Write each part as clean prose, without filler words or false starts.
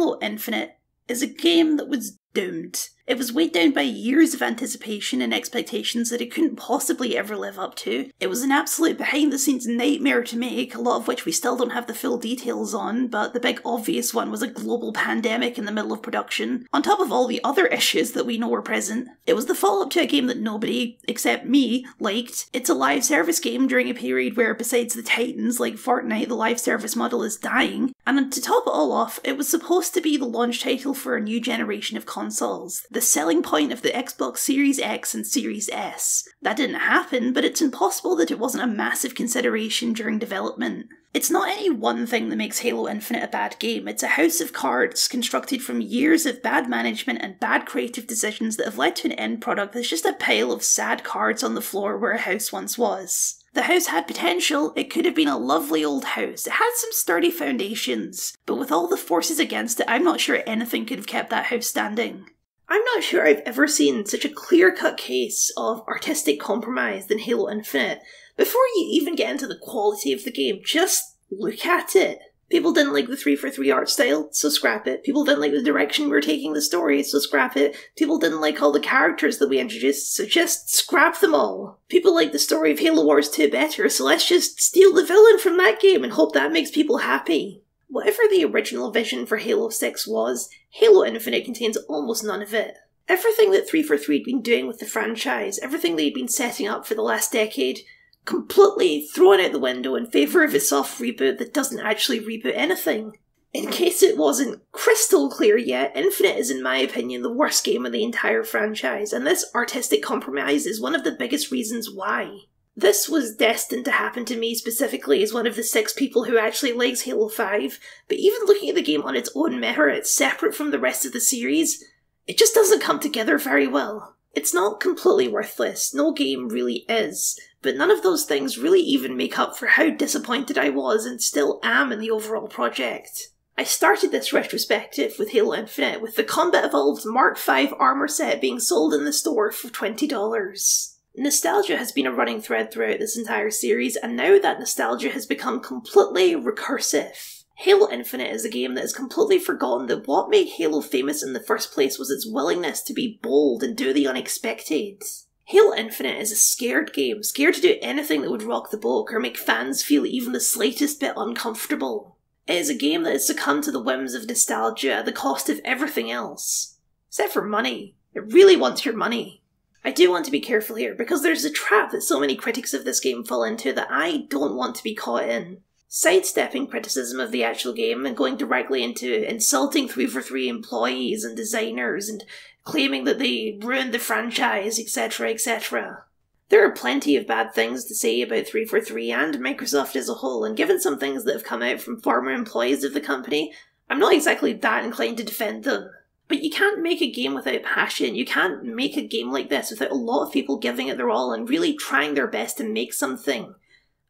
Halo Infinite is a game that was doomed. It was weighed down by years of anticipation and expectations that it couldn't possibly ever live up to. It was an absolute behind-the-scenes nightmare to make, a lot of which we still don't have the full details on, but the big obvious one was a global pandemic in the middle of production, on top of all the other issues that we know were present. It was the follow-up to a game that nobody, except me, liked. It's a live service game during a period where, besides the titans like Fortnite, the live service model is dying, and to top it all off, it was supposed to be the launch title for a new generation of consoles. The selling point of the Xbox Series X and Series S. That didn't happen, but it's impossible that it wasn't a massive consideration during development. It's not any one thing that makes Halo Infinite a bad game, it's a house of cards constructed from years of bad management and bad creative decisions that have led to an end product that's just a pile of sad cards on the floor where a house once was. The house had potential, it could have been a lovely old house, it had some sturdy foundations, but with all the forces against it, I'm not sure anything could have kept that house standing. I'm not sure I've ever seen such a clear-cut case of artistic compromise than Halo Infinite. Before you even get into the quality of the game, just look at it. People didn't like the 343 art style, so scrap it. People didn't like the direction we were taking the story, so scrap it. People didn't like all the characters that we introduced, so just scrap them all. People like the story of Halo Wars 2 better, so let's just steal the villain from that game and hope that makes people happy. Whatever the original vision for Halo 6 was, Halo Infinite contains almost none of it. Everything that 343 had been doing with the franchise, everything they'd been setting up for the last decade, completely thrown out the window in favour of a soft reboot that doesn't actually reboot anything. In case it wasn't crystal clear yet, Infinite is in my opinion the worst game of the entire franchise, and this artistic compromise is one of the biggest reasons why. This was destined to happen to me specifically as one of the 6 people who actually likes Halo 5, but even looking at the game on its own merit, separate from the rest of the series, it just doesn't come together very well. It's not completely worthless, no game really is, but none of those things really even make up for how disappointed I was and still am in the overall project. I started this retrospective with Halo Infinite with the Combat Evolved Mark V armor set being sold in the store for $20. Nostalgia has been a running thread throughout this entire series, and now that nostalgia has become completely recursive. Halo Infinite is a game that has completely forgotten that what made Halo famous in the first place was its willingness to be bold and do the unexpected. Halo Infinite is a scared game, scared to do anything that would rock the boat or make fans feel even the slightest bit uncomfortable. It is a game that has succumbed to the whims of nostalgia at the cost of everything else. Except for money. It really wants your money. I do want to be careful here, because there's a trap that so many critics of this game fall into that I don't want to be caught in. Sidestepping criticism of the actual game and going directly into insulting 343 employees and designers and claiming that they ruined the franchise, etc, etc. There are plenty of bad things to say about 343 and Microsoft as a whole, and given some things that have come out from former employees of the company, I'm not exactly that inclined to defend them. But you can't make a game without passion. You can't make a game like this without a lot of people giving it their all and really trying their best to make something.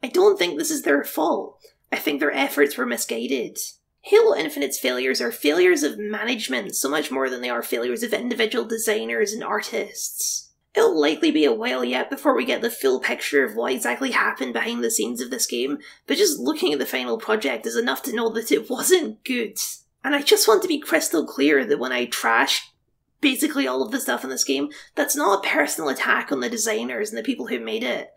I don't think this is their fault. I think their efforts were misguided. Halo Infinite's failures are failures of management so much more than they are failures of individual designers and artists. It'll likely be a while yet before we get the full picture of what exactly happened behind the scenes of this game, but just looking at the final project is enough to know that it wasn't good. And I just want to be crystal clear that when I trash basically all of the stuff in this game, that's not a personal attack on the designers and the people who made it.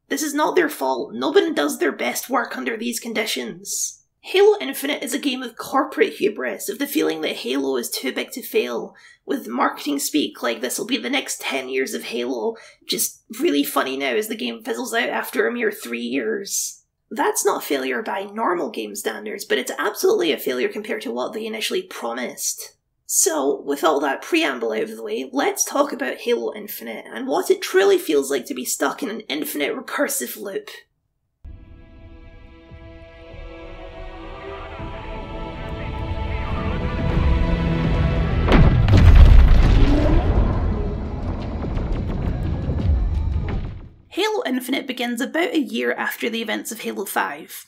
This is not their fault. Nobody does their best work under these conditions. Halo Infinite is a game of corporate hubris, of the feeling that Halo is too big to fail, with marketing speak like this will be the next 10 years of Halo, just really funny now as the game fizzles out after a mere 3 years. That's not a failure by normal game standards, but it's absolutely a failure compared to what they initially promised. So, with all that preamble out of the way, let's talk about Halo Infinite, and what it truly feels like to be stuck in an infinite recursive loop. Halo Infinite begins about a year after the events of Halo 5.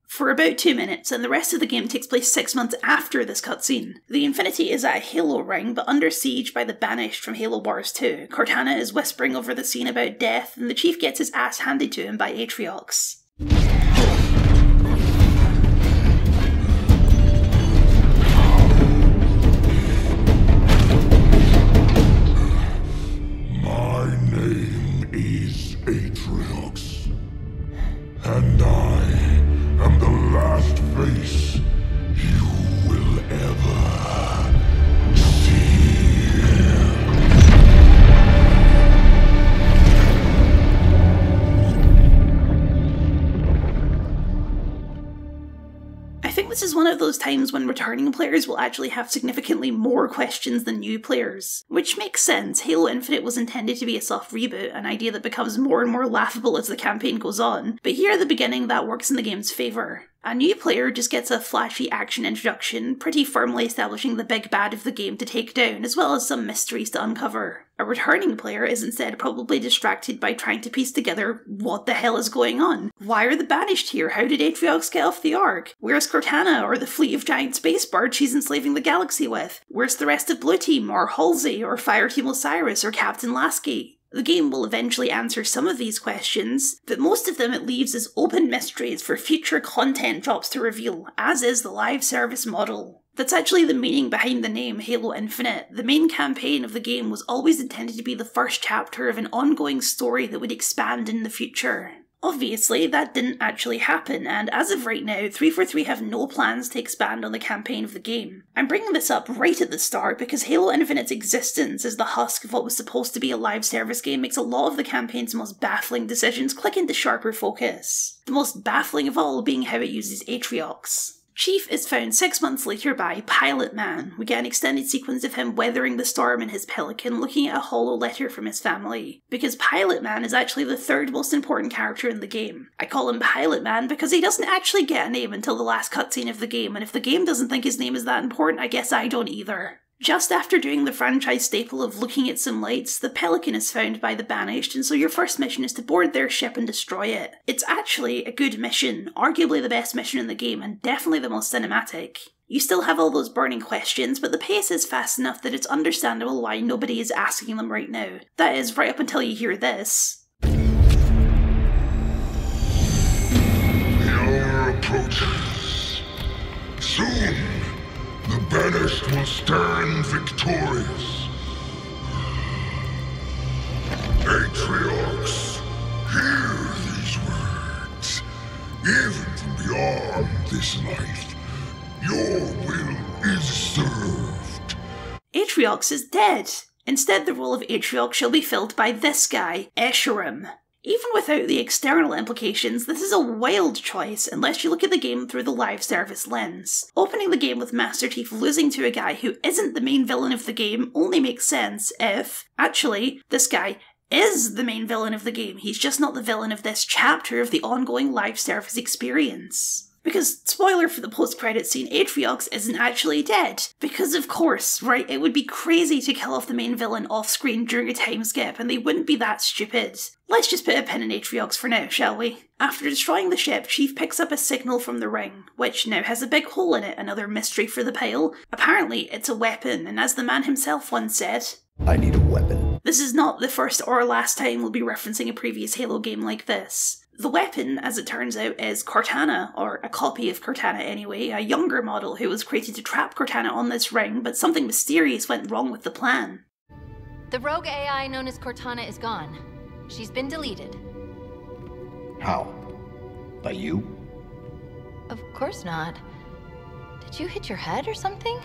For about 2 minutes, and the rest of the game takes place 6 months after this cutscene. The Infinity is at a Halo ring, but under siege by the Banished from Halo Wars 2. Cortana is whispering over the scene about death, and the Chief gets his ass handed to him by Atriox. This is one of those times when returning players will actually have significantly more questions than new players. Which makes sense, Halo Infinite was intended to be a soft reboot, an idea that becomes more and more laughable as the campaign goes on, but here at the beginning that works in the game's favour. A new player just gets a flashy action introduction, pretty firmly establishing the big bad of the game to take down, as well as some mysteries to uncover. A returning player is instead probably distracted by trying to piece together what the hell is going on. Why are the Banished here? How did Atriox get off the Ark? Where's Cortana, or the fleet of giant space birds she's enslaving the galaxy with? Where's the rest of Blue Team, or Halsey, or Fireteam Osiris, or Captain Lasky? The game will eventually answer some of these questions, but most of them it leaves as open mysteries for future content drops to reveal, as is the live service model. That's actually the meaning behind the name Halo Infinite. The main campaign of the game was always intended to be the first chapter of an ongoing story that would expand in the future. Obviously, that didn't actually happen, and as of right now, 343 have no plans to expand on the campaign of the game. I'm bringing this up right at the start because Halo Infinite's existence as the husk of what was supposed to be a live service game makes a lot of the campaign's most baffling decisions click into sharper focus. The most baffling of all being how it uses Atriox. Chief is found 6 months later by Pilot Man. We get an extended sequence of him weathering the storm in his Pelican, looking at a hollow letter from his family. Because Pilot Man is actually the third most important character in the game. I call him Pilot Man because he doesn't actually get a name until the last cutscene of the game, and if the game doesn't think his name is that important, I guess I don't either. Just after doing the franchise staple of looking at some lights, the Pelican is found by the Banished, and so your first mission is to board their ship and destroy it. It's actually a good mission, arguably the best mission in the game, and definitely the most cinematic. You still have all those burning questions, but the pace is fast enough that it's understandable why nobody is asking them right now. That is, right up until you hear this. The hour approaches. Soon, the Banished will stand victorious. Atriox, hear these words. Even from beyond this life, your will is served. Atriox is dead. Instead, the role of Atriox shall be filled by this guy, Escharum. Even without the external implications, this is a wild choice unless you look at the game through the live service lens. Opening the game with Master Chief losing to a guy who isn't the main villain of the game only makes sense if, actually, this guy is the main villain of the game. He's just not the villain of this chapter of the ongoing live service experience. Because, spoiler for the post-credits scene, Atriox isn't actually dead. Because of course, right, it would be crazy to kill off the main villain off-screen during a time skip, and they wouldn't be that stupid. Let's just put a pin in Atriox for now, shall we? After destroying the ship, Chief picks up a signal from the ring, which now has a big hole in it, another mystery for the pile. Apparently, it's a weapon, and as the man himself once said, I need a weapon. This is not the first or last time we'll be referencing a previous Halo game like this. The weapon, as it turns out, is Cortana, or a copy of Cortana anyway, a younger model who was created to trap Cortana on this ring, but something mysterious went wrong with the plan. The rogue AI known as Cortana is gone. She's been deleted. How? By you? Of course not. Did you hit your head or something?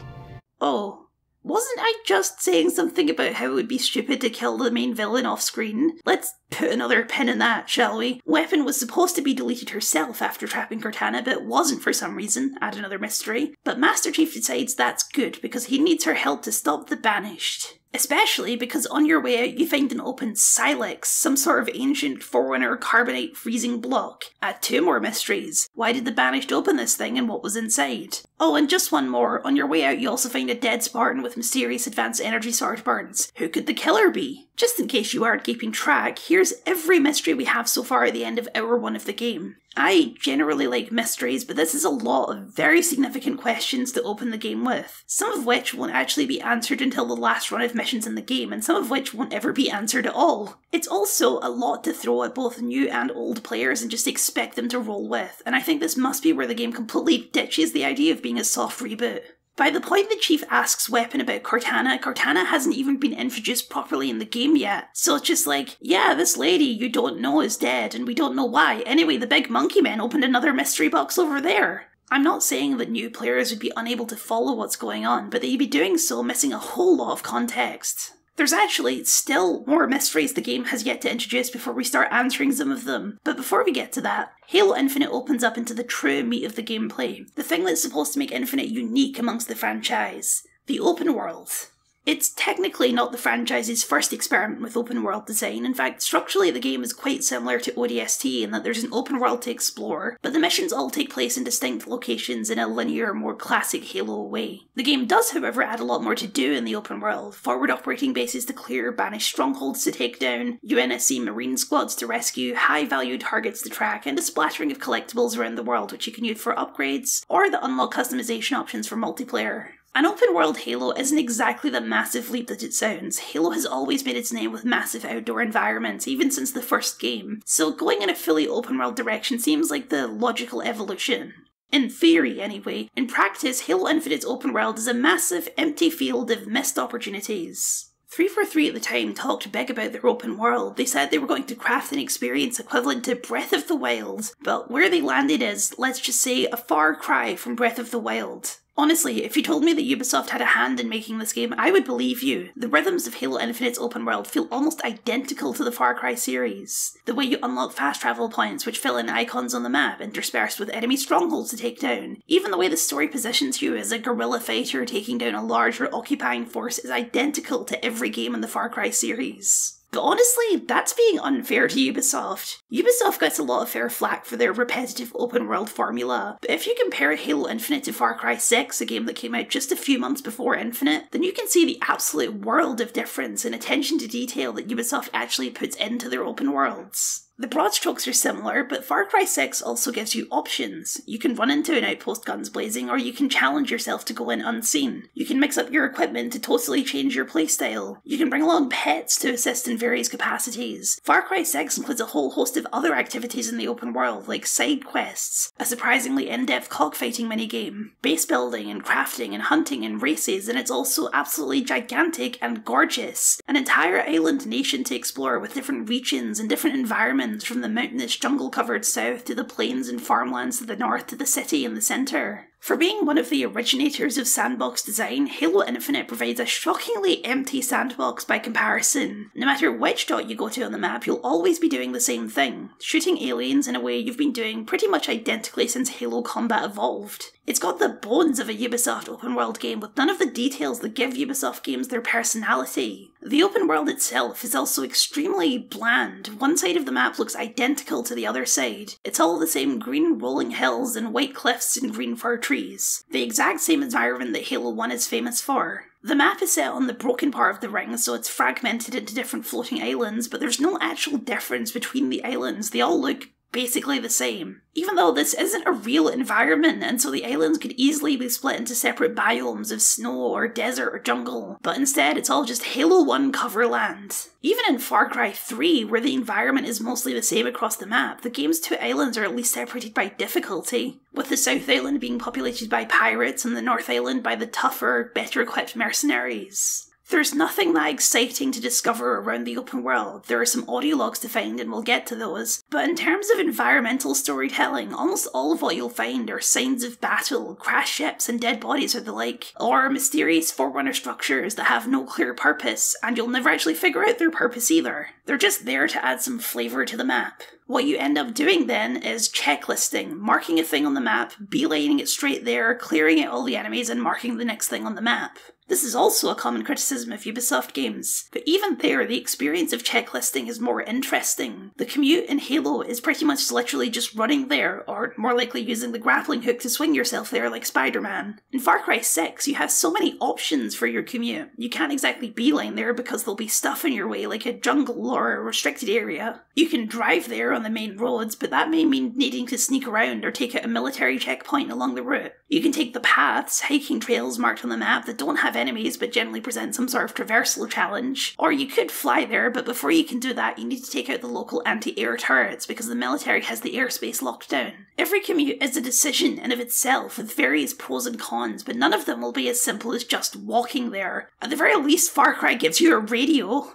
Oh. Wasn't I just saying something about how it would be stupid to kill the main villain off screen? Let's put another pin in that, shall we? Weapon was supposed to be deleted herself after trapping Cortana, but wasn't for some reason. Add another mystery. But Master Chief decides that's good because he needs her help to stop the Banished. Especially because on your way out you find an open Silex, some sort of ancient Forerunner carbonite freezing block. Add 2 more mysteries. Why did the Banished open this thing and what was inside? Oh, and just one more. On your way out you also find a dead Spartan with mysterious advanced energy sword burns. Who could the killer be? Just in case you aren't keeping track, here's every mystery we have so far at the end of hour 1 of the game. I generally like mysteries, but this is a lot of very significant questions to open the game with, some of which won't actually be answered until the last run of missions in the game, and some of which won't ever be answered at all. It's also a lot to throw at both new and old players and just expect them to roll with, and I think this must be where the game completely ditches the idea of being a soft reboot. By the point the Chief asks Weapon about Cortana, Cortana hasn't even been introduced properly in the game yet. So it's just like, yeah, this lady you don't know is dead, and we don't know why. Anyway, the big monkey man opened another mystery box over there. I'm not saying that new players would be unable to follow what's going on, but they'd be doing so missing a whole lot of context. There's actually still more mysteries the game has yet to introduce before we start answering some of them, but before we get to that, Halo Infinite opens up into the true meat of the gameplay, the thing that's supposed to make Infinite unique amongst the franchise, the open world. It's technically not the franchise's first experiment with open world design. In fact, structurally the game is quite similar to ODST in that there's an open world to explore, but the missions all take place in distinct locations in a linear, more classic Halo way. The game does, however, add a lot more to do in the open world. Forward operating bases to clear, banished strongholds to take down, UNSC Marine squads to rescue, high-value targets to track, and a splattering of collectibles around the world which you can use for upgrades, or the unlock customization options for multiplayer. An open-world Halo isn't exactly the massive leap that it sounds. Halo has always made its name with massive outdoor environments, even since the first game, so going in a fully open-world direction seems like the logical evolution. In theory, anyway. In practice, Halo Infinite's open world is a massive, empty field of missed opportunities. 343 at the time talked big about their open world. They said they were going to craft an experience equivalent to Breath of the Wild, but where they landed is, let's just say, a far cry from Breath of the Wild. Honestly, if you told me that Ubisoft had a hand in making this game, I would believe you. The rhythms of Halo Infinite's open world feel almost identical to the Far Cry series. The way you unlock fast travel points which fill in icons on the map, interspersed with enemy strongholds to take down. Even the way the story positions you as a guerrilla fighter taking down a larger occupying force is identical to every game in the Far Cry series. But honestly, that's being unfair to Ubisoft. Ubisoft gets a lot of fair flack for their repetitive open world formula, but if you compare Halo Infinite to Far Cry 6, a game that came out just a few months before Infinite, then you can see the absolute world of difference and attention to detail that Ubisoft actually puts into their open worlds. The broad strokes are similar, but Far Cry 6 also gives you options. You can run into an outpost guns blazing, or you can challenge yourself to go in unseen. You can mix up your equipment to totally change your playstyle. You can bring along pets to assist in various capacities. Far Cry 6 includes a whole host of other activities in the open world, like side quests, a surprisingly in-depth cockfighting minigame, base building and crafting and hunting and races, and it's also absolutely gigantic and gorgeous. An entire island nation to explore with different regions and different environments, from the mountainous jungle-covered south to the plains and farmlands to the north to the city in the centre. For being one of the originators of sandbox design, Halo Infinite provides a shockingly empty sandbox by comparison. No matter which dot you go to on the map, you'll always be doing the same thing, shooting aliens in a way you've been doing pretty much identically since Halo Combat evolved. It's got the bones of a Ubisoft open world game with none of the details that give Ubisoft games their personality. The open world itself is also extremely bland. One side of the map looks identical to the other side. It's all the same green rolling hills and white cliffs and green fir trees. The exact same environment that Halo 1 is famous for. The map is set on the broken part of the ring, so it's fragmented into different floating islands, but there's no actual difference between the islands. They all look basically the same. Even though this isn't a real environment, and so the islands could easily be split into separate biomes of snow or desert or jungle, but instead it's all just Halo 1 cover land. Even in Far Cry 3, where the environment is mostly the same across the map, the game's two islands are at least separated by difficulty, with the South Island being populated by pirates and the North Island by the tougher, better equipped mercenaries. There's nothing that exciting to discover around the open world. There are some audio logs to find and we'll get to those, but in terms of environmental storytelling, almost all of what you'll find are signs of battle, crashed ships and dead bodies or the like, or mysterious Forerunner structures that have no clear purpose, and you'll never actually figure out their purpose either. They're just there to add some flavour to the map. What you end up doing then is checklisting, marking a thing on the map, beelining it straight there, clearing out all the enemies and marking the next thing on the map. This is also a common criticism of Ubisoft games, but even there the experience of checklisting is more interesting. The commute in Halo is pretty much literally just running there, or more likely using the grappling hook to swing yourself there like Spider-Man. In Far Cry 6 you have so many options for your commute. You can't exactly beeline there because there'll be stuff in your way like a jungle or a restricted area. You can drive there on the main roads, but that may mean needing to sneak around or take out a military checkpoint along the route. You can take the paths, hiking trails marked on the map that don't have enemies but generally present some sort of traversal challenge. Or you could fly there, but before you can do that you need to take out the local anti-air turrets because the military has the airspace locked down. Every commute is a decision in of itself with various pros and cons, but none of them will be as simple as just walking there. At the very least, Far Cry gives you a radio.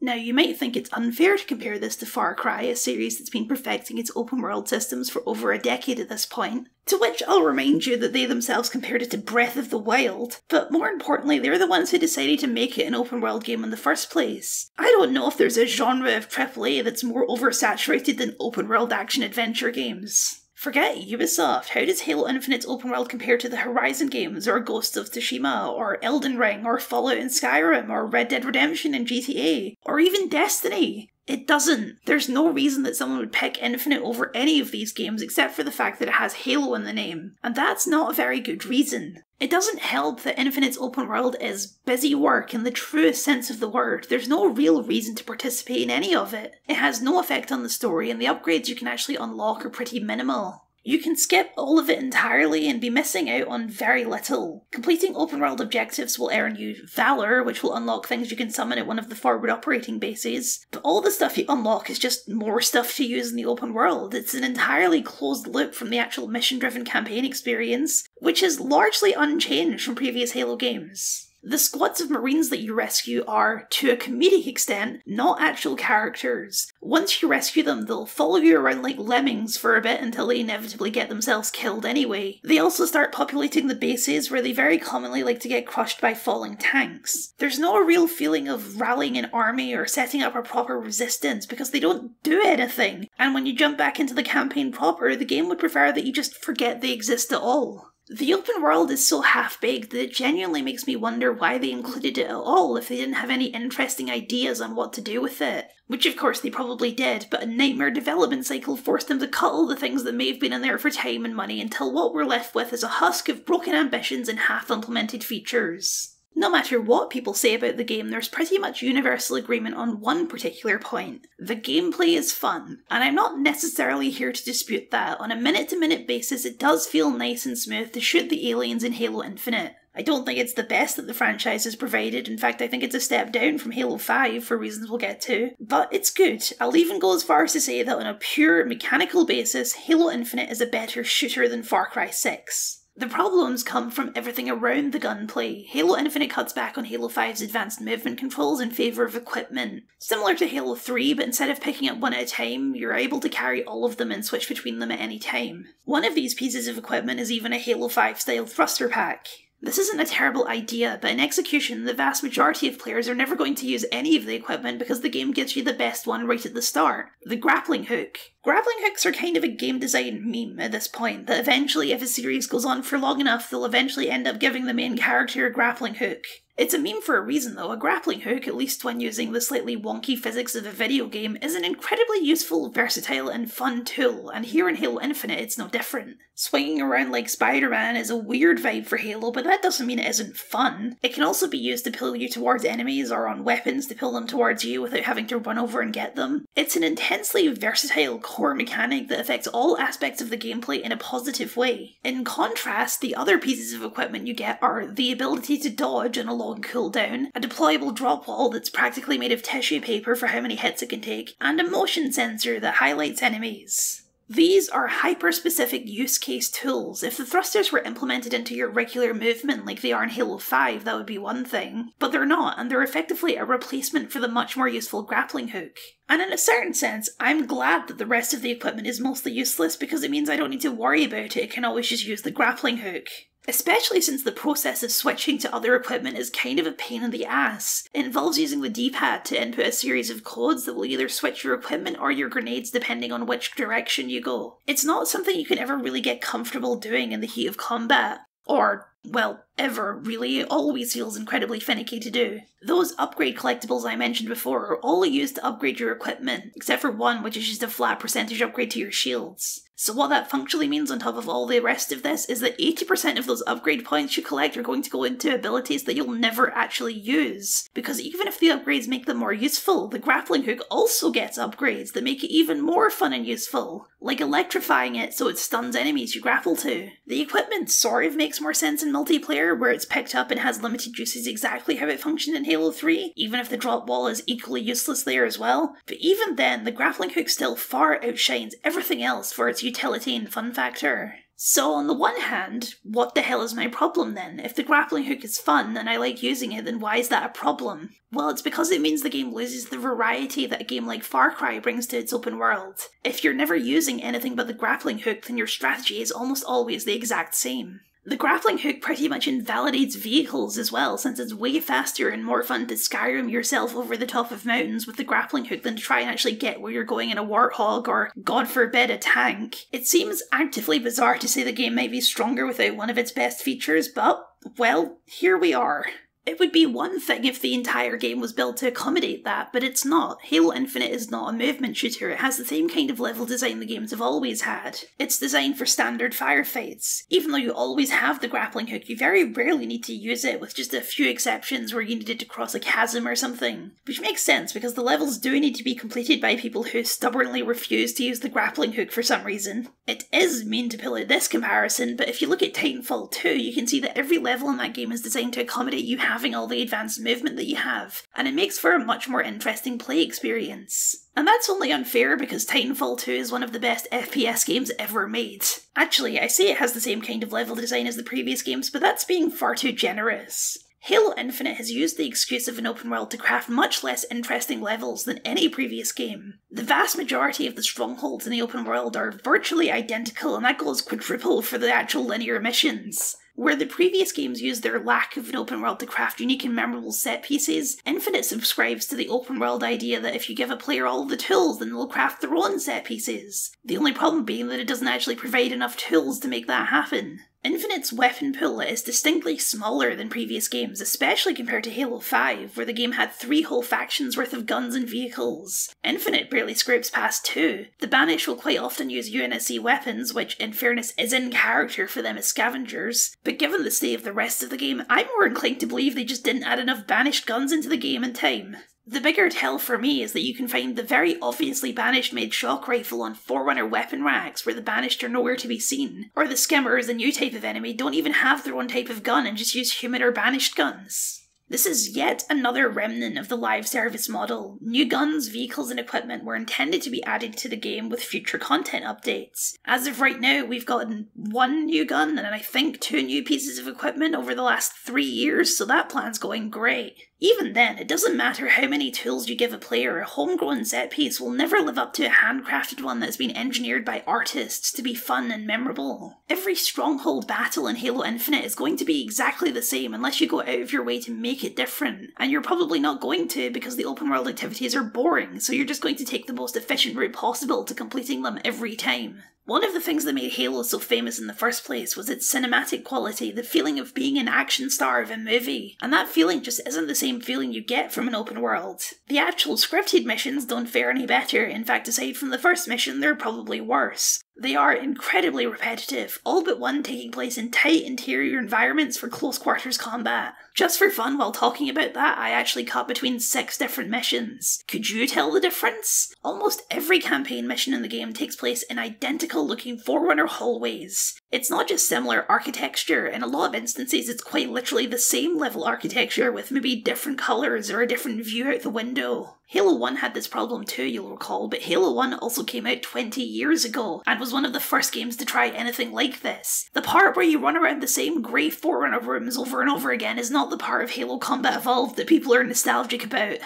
Now, you might think it's unfair to compare this to Far Cry, a series that's been perfecting its open world systems for over a decade at this point, to which I'll remind you that they themselves compared it to Breath of the Wild, but more importantly, they're the ones who decided to make it an open world game in the first place. I don't know if there's a genre of AAA that's more oversaturated than open world action-adventure games. Forget Ubisoft, how does Halo Infinite's open world compare to the Horizon games, or Ghost of Tsushima, or Elden Ring, or Fallout and Skyrim, or Red Dead Redemption and GTA, or even Destiny? It doesn't. There's no reason that someone would pick Infinite over any of these games except for the fact that it has Halo in the name, and that's not a very good reason. It doesn't help that Infinite's open world is busy work in the truest sense of the word. There's no real reason to participate in any of it. It has no effect on the story, and the upgrades you can actually unlock are pretty minimal. You can skip all of it entirely and be missing out on very little. Completing open world objectives will earn you Valor, which will unlock things you can summon at one of the forward operating bases, but all the stuff you unlock is just more stuff to use in the open world. It's an entirely closed loop from the actual mission-driven campaign experience, which is largely unchanged from previous Halo games. The squads of Marines that you rescue are, to a comedic extent, not actual characters. Once you rescue them, they'll follow you around like lemmings for a bit until they inevitably get themselves killed anyway. They also start populating the bases, where they very commonly like to get crushed by falling tanks. There's no real feeling of rallying an army or setting up a proper resistance, because they don't do anything, and when you jump back into the campaign proper, the game would prefer that you just forget they exist at all. The open world is so half-baked that it genuinely makes me wonder why they included it at all if they didn't have any interesting ideas on what to do with it. Which of course they probably did, but a nightmare development cycle forced them to cut all the things that may have been in there for time and money until what we're left with is a husk of broken ambitions and half-implemented features. No matter what people say about the game, there's pretty much universal agreement on one particular point. The gameplay is fun, and I'm not necessarily here to dispute that. On a minute-to-minute basis, it does feel nice and smooth to shoot the aliens in Halo Infinite. I don't think it's the best that the franchise has provided. In fact, I think it's a step down from Halo 5 for reasons we'll get to. But it's good. I'll even go as far as to say that on a pure mechanical basis, Halo Infinite is a better shooter than Far Cry 6. The problems come from everything around the gunplay. Halo Infinite cuts back on Halo 5's advanced movement controls in favour of equipment. Similar to Halo 3, but instead of picking up one at a time, you're able to carry all of them and switch between them at any time. One of these pieces of equipment is even a Halo 5 style thruster pack. This isn't a terrible idea, but in execution, the vast majority of players are never going to use any of the equipment because the game gives you the best one right at the start, the grappling hook. Grappling hooks are kind of a game design meme at this point, that eventually, if a series goes on for long enough, they'll eventually end up giving the main character a grappling hook. It's a meme for a reason though. A grappling hook, at least when using the slightly wonky physics of a video game, is an incredibly useful, versatile and fun tool, and here in Halo Infinite it's no different. Swinging around like Spider-Man is a weird vibe for Halo, but that doesn't mean it isn't fun. It can also be used to pull you towards enemies or on weapons to pull them towards you without having to run over and get them. It's an intensely versatile core mechanic that affects all aspects of the gameplay in a positive way. In contrast, the other pieces of equipment you get are the ability to dodge on a long cooldown, a deployable drop wall that's practically made of tissue paper for how many hits it can take, and a motion sensor that highlights enemies. These are hyper-specific use case tools. If the thrusters were implemented into your regular movement like they are in Halo 5, that would be one thing, but they're not, and they're effectively a replacement for the much more useful grappling hook. And in a certain sense, I'm glad that the rest of the equipment is mostly useless because it means I don't need to worry about it, I can always just use the grappling hook. Especially since the process of switching to other equipment is kind of a pain in the ass. It involves using the D-pad to input a series of codes that will either switch your equipment or your grenades depending on which direction you go. It's not something you can ever really get comfortable doing in the heat of combat. Or, well, ever, really. It always feels incredibly finicky to do. Those upgrade collectibles I mentioned before are all used to upgrade your equipment, except for one which is just a flat percentage upgrade to your shields. So what that functionally means on top of all the rest of this is that 80% of those upgrade points you collect are going to go into abilities that you'll never actually use. Because even if the upgrades make them more useful, the grappling hook also gets upgrades that make it even more fun and useful. Like electrifying it so it stuns enemies you grapple to. The equipment sort of makes more sense in multiplayer, where it's picked up and has limited uses exactly how it functioned in Halo 3, even if the drop wall is equally useless there as well. But even then, the grappling hook still far outshines everything else for its utility and fun factor. So on the one hand, what the hell is my problem then? If the grappling hook is fun and I like using it, then why is that a problem? Well, it's because it means the game loses the variety that a game like Far Cry brings to its open world. If you're never using anything but the grappling hook, then your strategy is almost always the exact same. The grappling hook pretty much invalidates vehicles as well, since it's way faster and more fun to Skyrim yourself over the top of mountains with the grappling hook than to try and actually get where you're going in a warthog or, God forbid, a tank. It seems actively bizarre to say the game might be stronger without one of its best features, but, well, here we are. It would be one thing if the entire game was built to accommodate that, but it's not. Halo Infinite is not a movement shooter. It has the same kind of level design the games have always had. It's designed for standard firefights. Even though you always have the grappling hook, you very rarely need to use it, with just a few exceptions where you needed to cross a chasm or something. Which makes sense, because the levels do need to be completed by people who stubbornly refuse to use the grappling hook for some reason. It is mean to pull out this comparison, but if you look at Titanfall 2, you can see that every level in that game is designed to accommodate you having all the advanced movement that you have, and it makes for a much more interesting play experience. And that's only unfair because Titanfall 2 is one of the best FPS games ever made. Actually, I say it has the same kind of level design as the previous games, but that's being far too generous. Halo Infinite has used the excuse of an open world to craft much less interesting levels than any previous game. The vast majority of the strongholds in the open world are virtually identical, and that goes quadruple for the actual linear missions. Where the previous games used their lack of an open world to craft unique and memorable set pieces, Infinite subscribes to the open world idea that if you give a player all of the tools, then they'll craft their own set pieces. The only problem being that it doesn't actually provide enough tools to make that happen. Infinite's weapon pool is distinctly smaller than previous games, especially compared to Halo 5, where the game had 3 whole factions worth of guns and vehicles. Infinite barely scrapes past 2. The Banished will quite often use UNSC weapons, which in fairness is in character for them as scavengers, but given the state of the rest of the game, I'm more inclined to believe they just didn't add enough Banished guns into the game in time. The bigger tell for me is that you can find the very obviously Banished-made shock rifle on Forerunner weapon racks where the Banished are nowhere to be seen, or the Skimmers, a new type of enemy, don't even have their own type of gun and just use human or Banished guns. This is yet another remnant of the live service model. New guns, vehicles and equipment were intended to be added to the game with future content updates. As of right now, we've gotten 1 new gun and I think 2 new pieces of equipment over the last 3 years, so that plan's going great. Even then, it doesn't matter how many tools you give a player, a homegrown set piece will never live up to a handcrafted one that's been engineered by artists to be fun and memorable. Every stronghold battle in Halo Infinite is going to be exactly the same unless you go out of your way to make it different, and you're probably not going to because the open world activities are boring, so you're just going to take the most efficient route possible to completing them every time. One of the things that made Halo so famous in the first place was its cinematic quality, the feeling of being an action star of a movie, and that feeling just isn't the same feeling you get from an open world. The actual scripted missions don't fare any better, in fact aside from the first mission they're probably worse. They are incredibly repetitive, all but one taking place in tight interior environments for close quarters combat. Just for fun, while talking about that, I actually cut between 6 different missions. Could you tell the difference? Almost every campaign mission in the game takes place in identical looking Forerunner hallways. It's not just similar architecture, in a lot of instances it's quite literally the same level architecture with maybe different colours or a different view out the window. Halo 1 had this problem too, you'll recall, but Halo 1 also came out 20 years ago and was one of the first games to try anything like this. The part where you run around the same grey Forerunner rooms over and over again is not the part of Halo Combat Evolved that people are nostalgic about.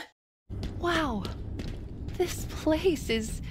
Wow, this place is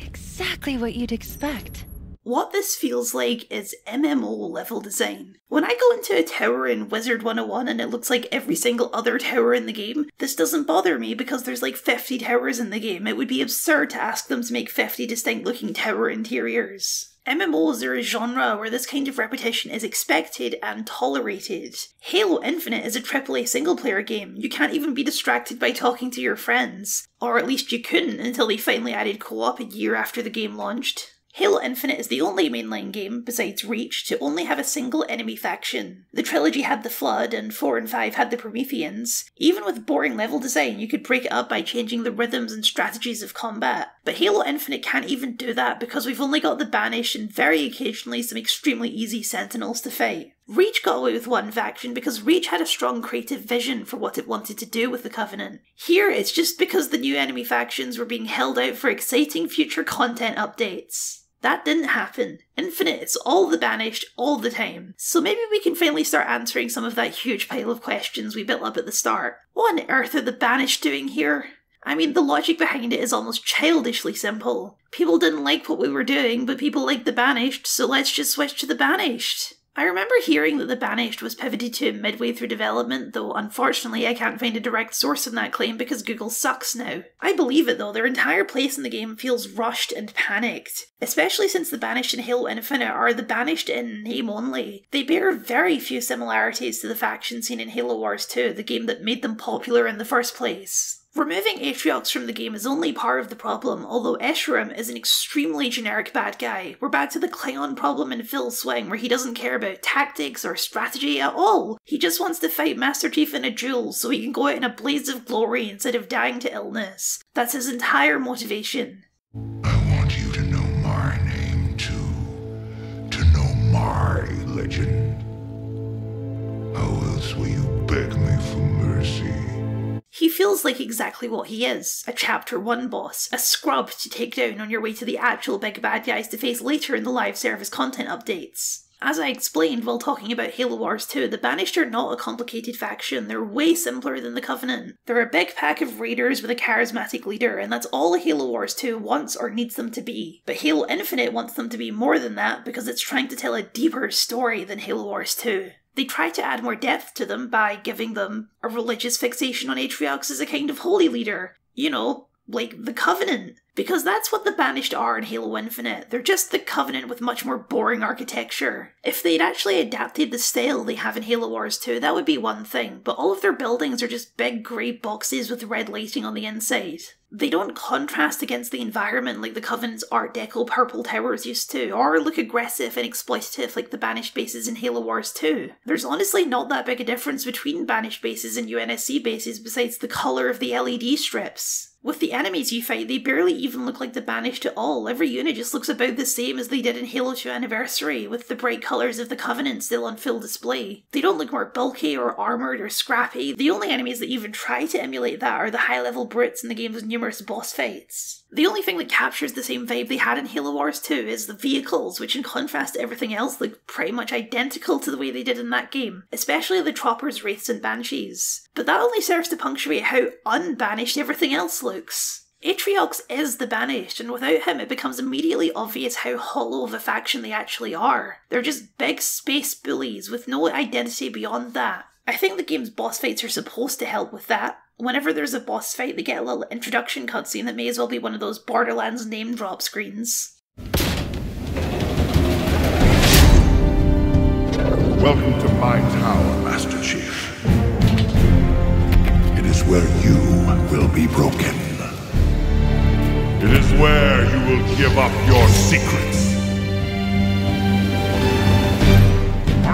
exactly what you'd expect. What this feels like is MMO level design. When I go into a tower in Wizard 101 and it looks like every single other tower in the game, this doesn't bother me because there's like 50 towers in the game. It would be absurd to ask them to make 50 distinct looking tower interiors. MMOs are a genre where this kind of repetition is expected and tolerated. Halo Infinite is a AAA single-player game. You can't even be distracted by talking to your friends. Or at least you couldn't until they finally added co-op a year after the game launched. Halo Infinite is the only mainline game, besides Reach, to only have a single enemy faction. The trilogy had the Flood, and 4 and 5 had the Prometheans. Even with boring level design, you could break it up by changing the rhythms and strategies of combat. But Halo Infinite can't even do that because we've only got the Banished and very occasionally some extremely easy Sentinels to fight. Reach got away with one faction because Reach had a strong creative vision for what it wanted to do with the Covenant. Here, it's just because the new enemy factions were being held out for exciting future content updates. That didn't happen. Infinite is all the Banished all the time. So maybe we can finally start answering some of that huge pile of questions we built up at the start. What on earth are the Banished doing here? I mean, the logic behind it is almost childishly simple. People didn't like what we were doing, but people liked the Banished, so let's just switch to the Banished. I remember hearing that the Banished was pivoted to midway through development, though unfortunately I can't find a direct source on that claim because Google sucks now. I believe it though, their entire place in the game feels rushed and panicked. Especially since the Banished in Halo Infinite are the Banished in name only. They bear very few similarities to the faction scene in Halo Wars 2, the game that made them popular in the first place. Removing Atriox from the game is only part of the problem, although Escharum is an extremely generic bad guy. We're back to the Klingon problem in full swing, where he doesn't care about tactics or strategy at all. He just wants to fight Master Chief in a duel so he can go out in a blaze of glory instead of dying to illness. That's his entire motivation. I want you to know my name too. To know my legend. How else will you beg me for mercy? He feels like exactly what he is, a Chapter 1 boss, a scrub to take down on your way to the actual big bad guys to face later in the live service content updates. As I explained while talking about Halo Wars 2, the Banished are not a complicated faction, they're way simpler than the Covenant. They're a big pack of raiders with a charismatic leader, and that's all Halo Wars 2 wants or needs them to be. But Halo Infinite wants them to be more than that because it's trying to tell a deeper story than Halo Wars 2. They try to add more depth to them by giving them a religious fixation on Atriox as a kind of holy leader. You know, like the Covenant. Because that's what the Banished are in Halo Infinite. They're just the Covenant with much more boring architecture. If they'd actually adapted the style they have in Halo Wars 2, that would be one thing, but all of their buildings are just big grey boxes with red lighting on the inside. They don't contrast against the environment like the Covenant's Art Deco purple towers used to, or look aggressive and exploitative like the Banished bases in Halo Wars 2. There's honestly not that big a difference between Banished bases and UNSC bases besides the colour of the LED strips. With the enemies you fight, they barely even look like the Banished at all. Every unit just looks about the same as they did in Halo 2 Anniversary, with the bright colours of the Covenant still on full display. They don't look more bulky or armoured or scrappy. The only enemies that even try to emulate that are the high-level brutes in the game's numerous boss fights. The only thing that captures the same vibe they had in Halo Wars 2 is the vehicles, which in contrast to everything else look pretty much identical to the way they did in that game, especially the Choppers, Wraiths and Banshees. But that only serves to punctuate how unbanished everything else looks. Atriox is the Banished, and without him it becomes immediately obvious how hollow of a faction they actually are. They're just big space bullies with no identity beyond that. I think the game's boss fights are supposed to help with that. Whenever there's a boss fight, they get a little introduction cutscene that may as well be one of those Borderlands name drop screens. Welcome to my tower, Master Chief. It is where you will be broken. It is where you will give up your secrets.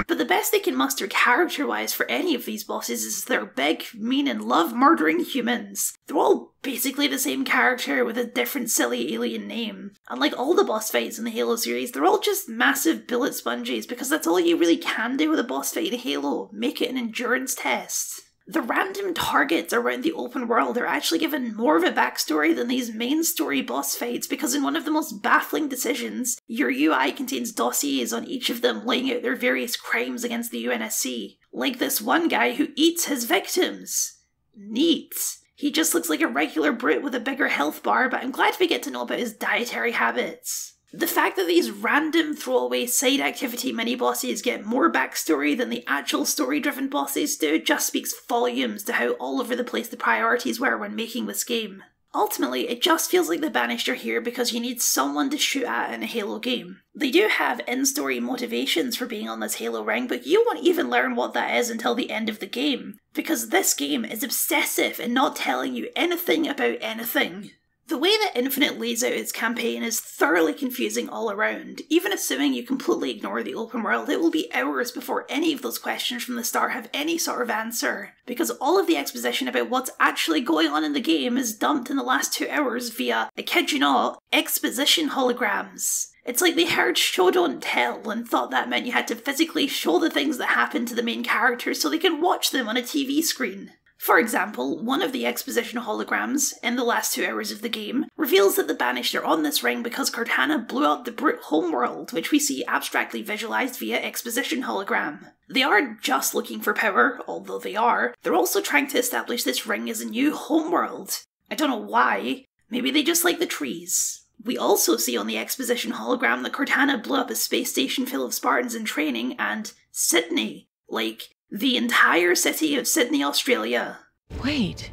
But the best they can muster character-wise for any of these bosses is they're big, mean and love murdering humans. They're all basically the same character with a different silly alien name. And like all the boss fights in the Halo series, they're all just massive bullet sponges because that's all you really can do with a boss fight in Halo, make it an endurance test. The random targets around the open world are actually given more of a backstory than these main story boss fights because in one of the most baffling decisions, your UI contains dossiers on each of them laying out their various crimes against the UNSC. Like this one guy who eats his victims. Neat. He just looks like a regular brute with a bigger health bar, but I'm glad we get to know about his dietary habits. The fact that these random throwaway side activity mini-bosses get more backstory than the actual story-driven bosses do just speaks volumes to how all over the place the priorities were when making this game. Ultimately, it just feels like the Banished are here because you need someone to shoot at in a Halo game. They do have in-story motivations for being on this Halo ring, but you won't even learn what that is until the end of the game, because this game is obsessive in not telling you anything about anything. The way that Infinite lays out its campaign is thoroughly confusing all around. Even assuming you completely ignore the open world, it will be hours before any of those questions from the start have any sort of answer, because all of the exposition about what's actually going on in the game is dumped in the last 2 hours via, I kid you not, exposition holograms. It's like they heard show don't tell and thought that meant you had to physically show the things that happen to the main characters so they can watch them on a TV screen. For example, one of the exposition holograms, in the last 2 hours of the game, reveals that the Banished are on this ring because Cortana blew up the brute homeworld, which we see abstractly visualised via exposition hologram. They aren't just looking for power, although they are, they're also trying to establish this ring as a new homeworld. I don't know why, maybe they just like the trees. We also see on the exposition hologram that Cortana blew up a space station full of Spartans in training and Sydney. Like, the entire city of Sydney, Australia. Wait,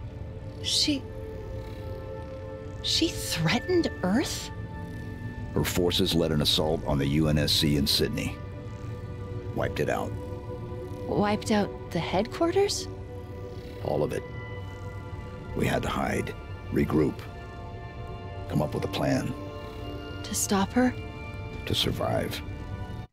she threatened Earth? Her forces led an assault on the UNSC in Sydney. Wiped it out. Wiped out the headquarters? All of it. We had to hide, regroup, come up with a plan. To stop her? To survive.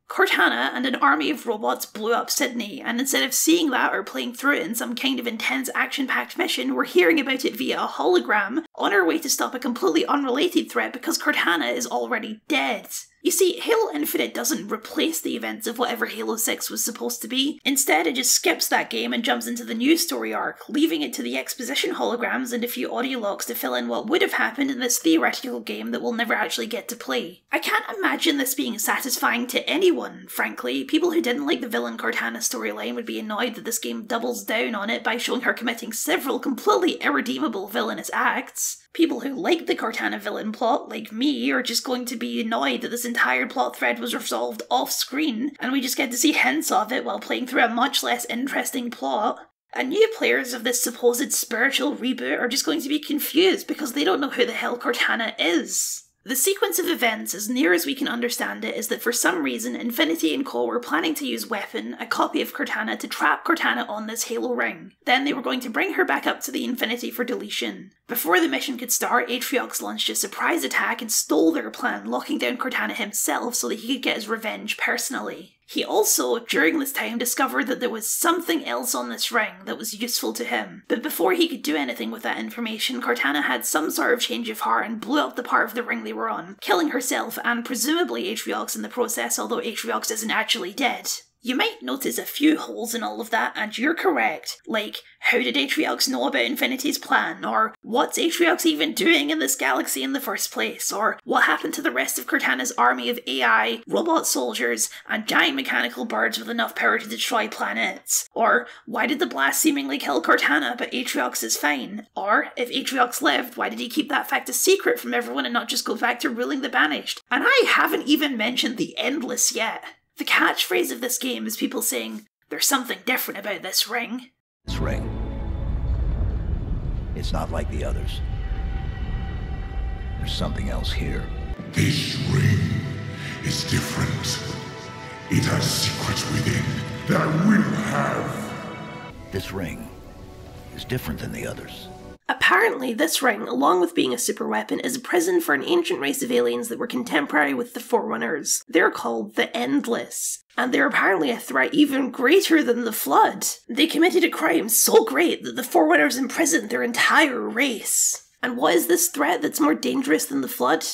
Cortana and an army of robots blew up Sydney, and instead of seeing that or playing through it in some kind of intense action-packed mission, we're hearing about it via a hologram, on our way to stop a completely unrelated threat because Cortana is already dead. You see, Halo Infinite doesn't replace the events of whatever Halo 6 was supposed to be. Instead, it just skips that game and jumps into the new story arc, leaving it to the exposition holograms and a few audio logs to fill in what would have happened in this theoretical game that we'll never actually get to play. I can't imagine this being satisfying to anyone, frankly. People who didn't like the villain Cortana storyline would be annoyed that this game doubles down on it by showing her committing several completely irredeemable villainous acts. People who like the Cortana villain plot, like me, are just going to be annoyed that this entire plot thread was resolved off-screen, and we just get to see hints of it while playing through a much less interesting plot. And new players of this supposed spiritual reboot are just going to be confused because they don't know who the hell Cortana is. The sequence of events, as near as we can understand it, is that for some reason Infinity and Co were planning to use Weapon, a copy of Cortana, to trap Cortana on this Halo ring. Then they were going to bring her back up to the Infinity for deletion. Before the mission could start, Atriox launched a surprise attack and stole their plan, locking down Cortana himself so that he could get his revenge personally. He also, during this time, discovered that there was something else on this ring that was useful to him. But before he could do anything with that information, Cortana had some sort of change of heart and blew up the part of the ring they were on, killing herself and presumably Atriox in the process, although Atriox isn't actually dead. You might notice a few holes in all of that, and you're correct. Like, how did Atriox know about Infinity's plan? Or, what's Atriox even doing in this galaxy in the first place? Or, what happened to the rest of Cortana's army of AI, robot soldiers, and giant mechanical birds with enough power to destroy planets? Or, why did the blast seemingly kill Cortana, but Atriox is fine? Or, if Atriox lived, why did he keep that fact a secret from everyone and not just go back to ruling the Banished? And I haven't even mentioned the Endless yet. The catchphrase of this game is people saying, "There's something different about this ring." This ring. It's not like the others. There's something else here. This ring is different. It has secrets within that I will have. This ring is different than the others. Apparently, this ring, along with being a superweapon, is a prison for an ancient race of aliens that were contemporary with the Forerunners. They're called the Endless, and they're apparently a threat even greater than the Flood. They committed a crime so great that the Forerunners imprisoned their entire race. And what is this threat that's more dangerous than the Flood?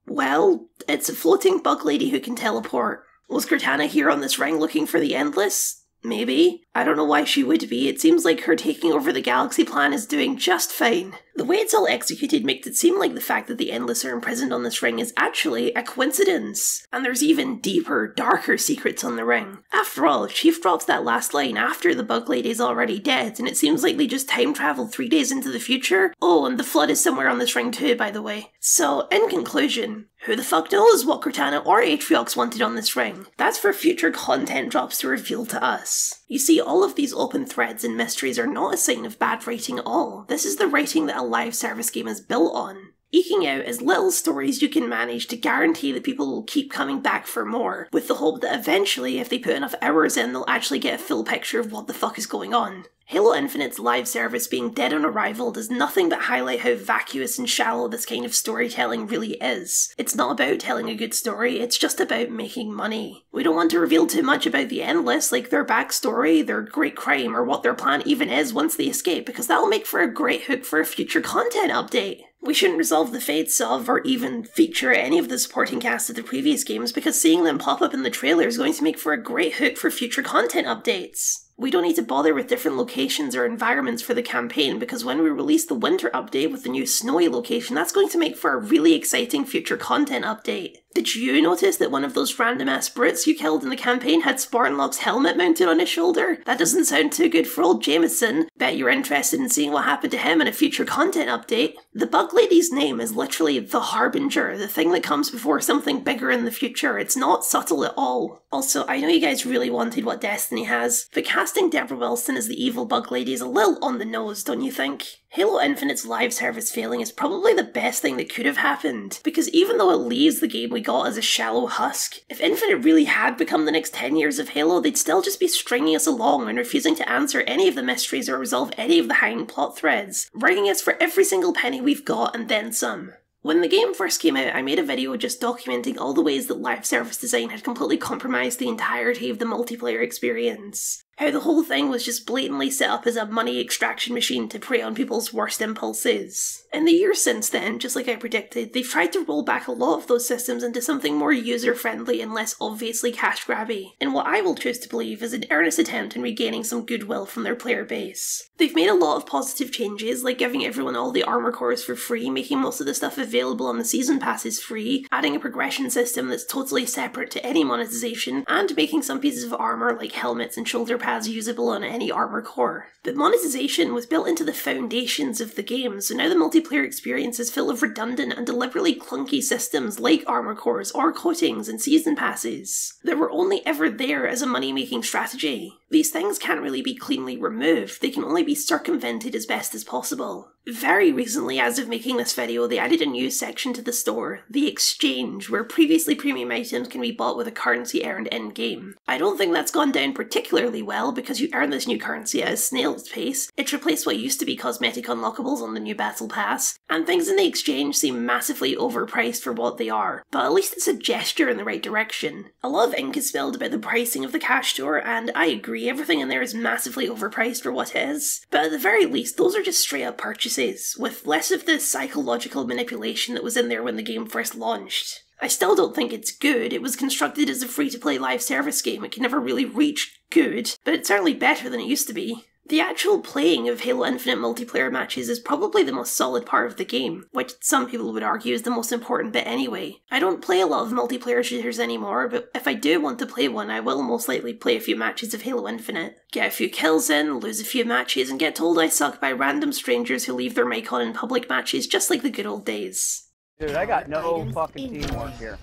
Well, it's a floating bug lady who can teleport. Was Cortana here on this ring looking for the Endless? Maybe. I don't know why she would be. It seems like her taking over the galaxy plan is doing just fine. The way it's all executed makes it seem like the fact that the Endless are imprisoned on this ring is actually a coincidence. And there's even deeper, darker secrets on the ring. After all, Chief drops that last line after the bug lady's already dead, and it seems like they just time traveled 3 days into the future. Oh, and the Flood is somewhere on this ring too, by the way. So, in conclusion, who the fuck knows what Cortana or Atriox wanted on this ring? That's for future content drops to reveal to us. You see, all of these open threads and mysteries are not a sign of bad writing at all. This is the writing that a live service game is built on. Eking out as little stories you can manage to guarantee that people will keep coming back for more, with the hope that eventually, if they put enough hours in, they'll actually get a full picture of what the fuck is going on. Halo Infinite's live service being dead on arrival does nothing but highlight how vacuous and shallow this kind of storytelling really is. It's not about telling a good story, it's just about making money. We don't want to reveal too much about the Endless, like their backstory, their great crime, or what their plan even is once they escape, because that'll make for a great hook for a future content update. We shouldn't resolve the fates of, or even feature any of the supporting cast of the previous games, because seeing them pop up in the trailer is going to make for a great hook for future content updates. We don't need to bother with different locations or environments for the campaign, because when we release the winter update with the new snowy location, that's going to make for a really exciting future content update. Did you notice that one of those random ass Brits you killed in the campaign had Spartan Locke's helmet mounted on his shoulder? That doesn't sound too good for old Jameson. Bet you're interested in seeing what happened to him in a future content update. The bug lady's name is literally the Harbinger, the thing that comes before something bigger in the future. It's not subtle at all. Also, I know you guys really wanted what Destiny has, but casting Deborah Wilson as the evil bug lady is a little on the nose, don't you think? Halo Infinite's live service failing is probably the best thing that could have happened, because even though it leaves the game we got as a shallow husk, if Infinite really had become the next 10 years of Halo, they'd still just be stringing us along and refusing to answer any of the mysteries or resolve any of the hanging plot threads, writing us for every single penny we've got and then some. When the game first came out, I made a video just documenting all the ways that live service design had completely compromised the entirety of the multiplayer experience. How the whole thing was just blatantly set up as a money extraction machine to prey on people's worst impulses. In the years since then, just like I predicted, they've tried to roll back a lot of those systems into something more user-friendly and less obviously cash-grabby, in what I will choose to believe is an earnest attempt in regaining some goodwill from their player base. They've made a lot of positive changes, like giving everyone all the armor cores for free, making most of the stuff available on the season passes free, adding a progression system that's totally separate to any monetization, and making some pieces of armor like helmets and shoulder pads usable on any armor core. But monetization was built into the foundations of the game, so now the multiplayer experience is full of redundant and deliberately clunky systems like armor cores or coatings and season passes that were only ever there as a money-making strategy. These things can't really be cleanly removed, they can only be circumvented as best as possible. Very recently, as of making this video, they added a new section to the store, the Exchange, where previously premium items can be bought with a currency earned in-game. I don't think that's gone down particularly well because you earn this new currency at a snail's pace, it's replaced what used to be cosmetic unlockables on the new Battle Pass, and things in the Exchange seem massively overpriced for what they are, but at least it's a gesture in the right direction. A lot of ink is spilled about the pricing of the cash store, and I agree, everything in there is massively overpriced for what it is, but at the very least, those are just straight up purchases, with less of the psychological manipulation that was in there when the game first launched. I still don't think it's good. It was constructed as a free-to-play live service game. It can never really reach good, but it's certainly better than it used to be. The actual playing of Halo Infinite multiplayer matches is probably the most solid part of the game, which some people would argue is the most important bit anyway. I don't play a lot of multiplayer shooters anymore, but if I do want to play one, I will most likely play a few matches of Halo Infinite, get a few kills in, lose a few matches, and get told I suck by random strangers who leave their mic on in public matches just like the good old days. Dude, I got no fucking teamwork here.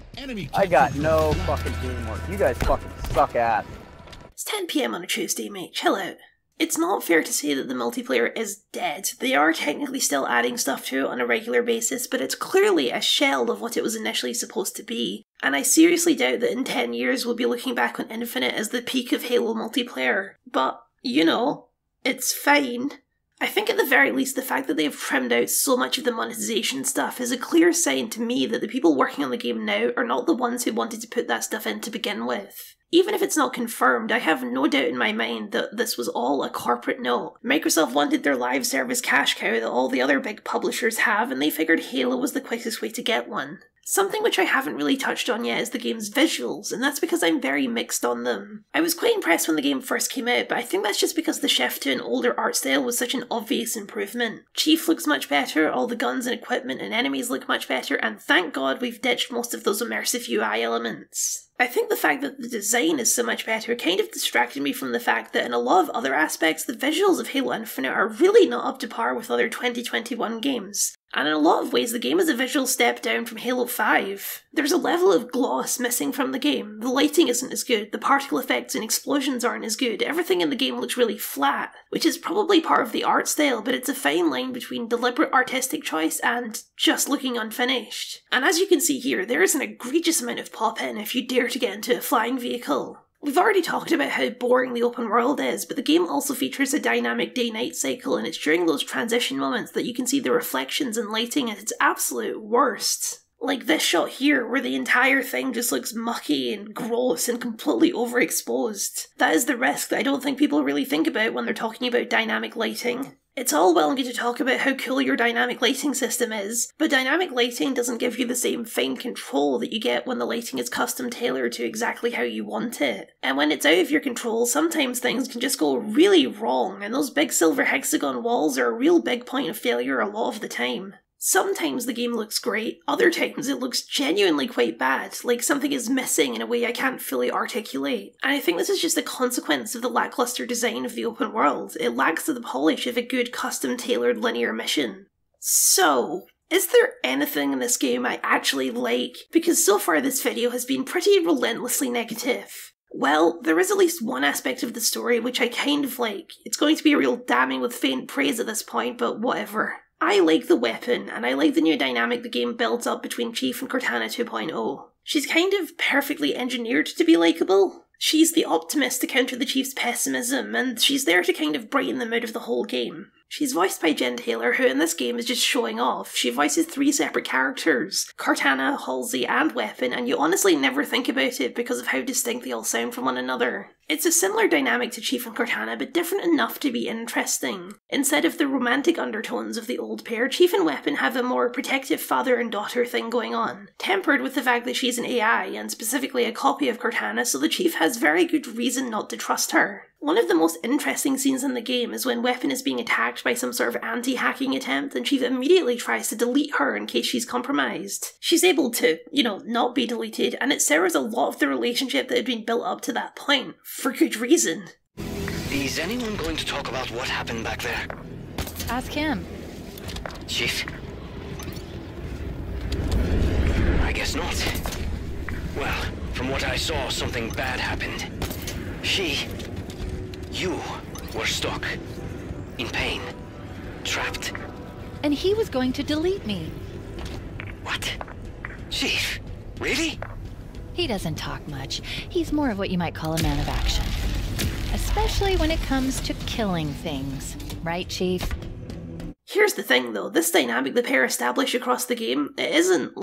I got no fucking teamwork. You guys fucking suck ass. It's 10 PM on a Tuesday, mate. Chill out. It's not fair to say that the multiplayer is dead. They are technically still adding stuff to it on a regular basis, but it's clearly a shell of what it was initially supposed to be. And I seriously doubt that in 10 years we'll be looking back on Infinite as the peak of Halo multiplayer. But, you know, it's fine. I think at the very least the fact that they've trimmed out so much of the monetization stuff is a clear sign to me that the people working on the game now are not the ones who wanted to put that stuff in to begin with. Even if it's not confirmed, I have no doubt in my mind that this was all a corporate note. Microsoft wanted their live service cash cow that all the other big publishers have, and they figured Halo was the quickest way to get one. Something which I haven't really touched on yet is the game's visuals, and that's because I'm very mixed on them. I was quite impressed when the game first came out, but I think that's just because the shift to an older art style was such an obvious improvement. Chief looks much better, all the guns and equipment and enemies look much better, and thank God we've ditched most of those immersive UI elements. I think the fact that the design is so much better kind of distracted me from the fact that in a lot of other aspects, the visuals of Halo Infinite are really not up to par with other 2021 games. And in a lot of ways, the game is a visual step down from Halo 5. There's a level of gloss missing from the game. The lighting isn't as good, the particle effects and explosions aren't as good, everything in the game looks really flat, which is probably part of the art style, but it's a fine line between deliberate artistic choice and just looking unfinished. And as you can see here, there is an egregious amount of pop-in if you dare to get into a flying vehicle. We've already talked about how boring the open world is, but the game also features a dynamic day-night cycle, and it's during those transition moments that you can see the reflections and lighting at its absolute worst. Like this shot here, where the entire thing just looks mucky and gross and completely overexposed. That is the risk that I don't think people really think about when they're talking about dynamic lighting. It's all well and good to talk about how cool your dynamic lighting system is, but dynamic lighting doesn't give you the same fine control that you get when the lighting is custom tailored to exactly how you want it. And when it's out of your control, sometimes things can just go really wrong, and those big silver hexagon walls are a real big point of failure a lot of the time. Sometimes the game looks great, other times it looks genuinely quite bad, like something is missing in a way I can't fully articulate. And I think this is just a consequence of the lackluster design of the open world. It lacks the polish of a good custom-tailored linear mission. So, is there anything in this game I actually like? Because so far this video has been pretty relentlessly negative. Well, there is at least one aspect of the story which I kind of like. It's going to be a real damning with faint praise at this point, but whatever. I like the weapon, and I like the new dynamic the game builds up between Chief and Cortana 2.0. She's kind of perfectly engineered to be likeable. She's the optimist to counter the Chief's pessimism, and she's there to kind of brighten the mood of the whole game. She's voiced by Jen Taylor, who in this game is just showing off. She voices 3 separate characters, Cortana, Halsey, and Weapon, and you honestly never think about it because of how distinct they all sound from one another. It's a similar dynamic to Chief and Cortana, but different enough to be interesting. Instead of the romantic undertones of the old pair, Chief and Weapon have a more protective father and daughter thing going on, tempered with the fact that she's an AI, and specifically a copy of Cortana, so the Chief has very good reason not to trust her. One of the most interesting scenes in the game is when Weapon is being attacked by some sort of anti-hacking attempt, and Chief immediately tries to delete her in case she's compromised. She's able to, not be deleted, and it sours a lot of the relationship that had been built up to that point, for good reason. Is anyone going to talk about what happened back there? Ask him. Chief? I guess not. Well, from what I saw, something bad happened. You were stuck. In pain. Trapped. And he was going to delete me. What? Chief? Really? He doesn't talk much. He's more of what you might call a man of action. Especially when it comes to killing things. Right, Chief? Here's the thing though, this dynamic the pair establish across the game, it isn't,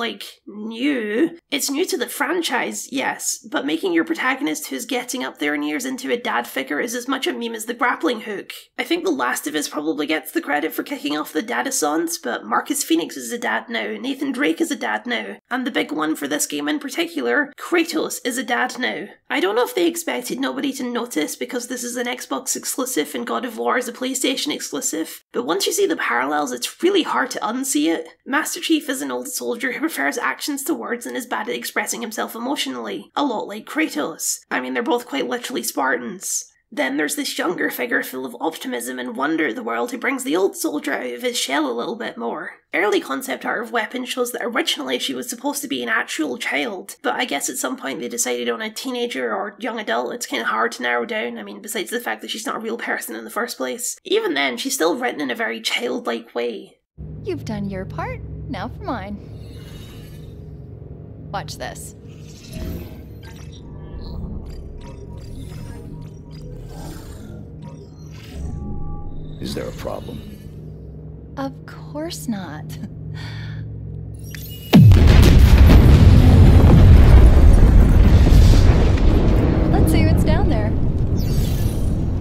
new. It's new to the franchise, yes, but making your protagonist who's getting up there in years into a dad figure is as much a meme as the grappling hook. I think The Last of Us probably gets the credit for kicking off the dadaissance, but Marcus Phoenix is a dad now, Nathan Drake is a dad now, and the big one for this game in particular, Kratos is a dad now. I don't know if they expected nobody to notice because this is an Xbox exclusive and God of War is a PlayStation exclusive, but once you see the parallels, it's really hard to unsee it. Master Chief is an old soldier who prefers actions to words and is bad at expressing himself emotionally, a lot like Kratos. I mean, they're both quite literally Spartans. Then there's this younger figure full of optimism and wonder at the world who brings the old soldier out of his shell a little bit more. Early concept art of Weapon shows that originally she was supposed to be an actual child, but I guess at some point they decided on a teenager or young adult. It's kind of hard to narrow down, besides the fact that she's not a real person in the first place. Even then, she's still written in a very childlike way. You've done your part, now for mine. Watch this. Is there a problem? Of course not. Let's see what's down there.